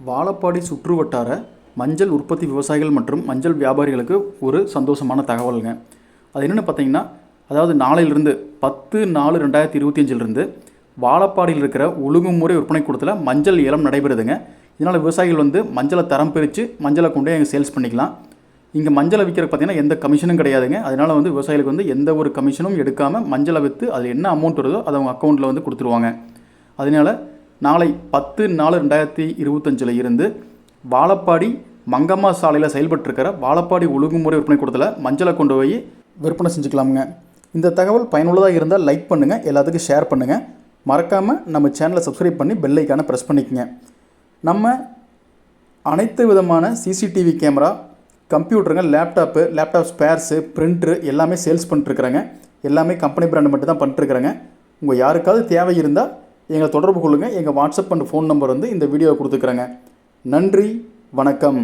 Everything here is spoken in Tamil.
வாழப்பாடி சுற்றுவட்டார மஞ்சள் உற்பத்தி விவசாயிகள் மற்றும் மஞ்சள் வியாபாரிகளுக்கு ஒரு சந்தோஷமான தகவலுங்க. அது என்னென்னு பார்த்தீங்கன்னா, அதாவது நாளையிலிருந்து 10/4/2025 வாழப்பாடியில் இருக்கிற ஒழுங்குமுறை விற்பனை கூடத்தில் மஞ்சள் ஏலம் நடைபெறுதுங்க. இதனால் விவசாயிகள் மஞ்சளை தரம் பிரித்து மஞ்சளை கொண்டு எங்கள் சேல்ஸ் பண்ணிக்கலாம். இங்கே மஞ்சளை விற்கிறதுக்கு பார்த்தீங்கன்னா எந்த கமிஷனும் கிடையாதுங்க. அதனால் விவசாயிகளுக்கு எந்த ஒரு கமிஷனும் எடுக்காமல் மஞ்சளை விற்று அதில் என்ன அமௌண்ட் வருதோ அதை அவங்க அக்கௌண்ட்டில் கொடுத்துருவாங்க. அதனால் நாளை 10/4/2025 இருந்து வாழப்பாடி மங்கம்மா சாலையில் செயல்பட்டுருக்கிற வாழப்பாடி ஒழுங்குமுறை விற்பனை கூடத்தில் மஞ்சளை கொண்டு போய் விற்பனை செஞ்சுக்கலாமுங்க. இந்த தகவல் பயனுள்ளதாக இருந்தால் லைக் பண்ணுங்கள், எல்லாத்துக்கும் ஷேர் பண்ணுங்கள். மறக்காமல் நம்ம சேனலை சப்ஸ்கிரைப் பண்ணி பெல் ஐக்கானை ப்ரெஸ் பண்ணிக்கங்க. நம்ம அனைத்து விதமான சிசிடிவி கேமரா, கம்ப்யூட்டருங்க, லேப்டாப் ஸ்பேர்ஸு, பிரிண்ட்ரு எல்லாமே சேல்ஸ் பண்ணிட்டுருக்குறேங்க. எல்லாமே கம்பெனி பிராண்டு மட்டும் தான் பண்ணிட்டுருக்குறேங்க. உங்கள் யாருக்காவது தேவை இருந்தால் எங்களை தொடர்பு கொள்ளுங்கள். எங்கள் வாட்ஸ்அப் அண்ட் ஃபோன் நம்பர் இந்த வீடியோவை கொடுத்துக்கிறேங்க. நன்றி, வணக்கம்.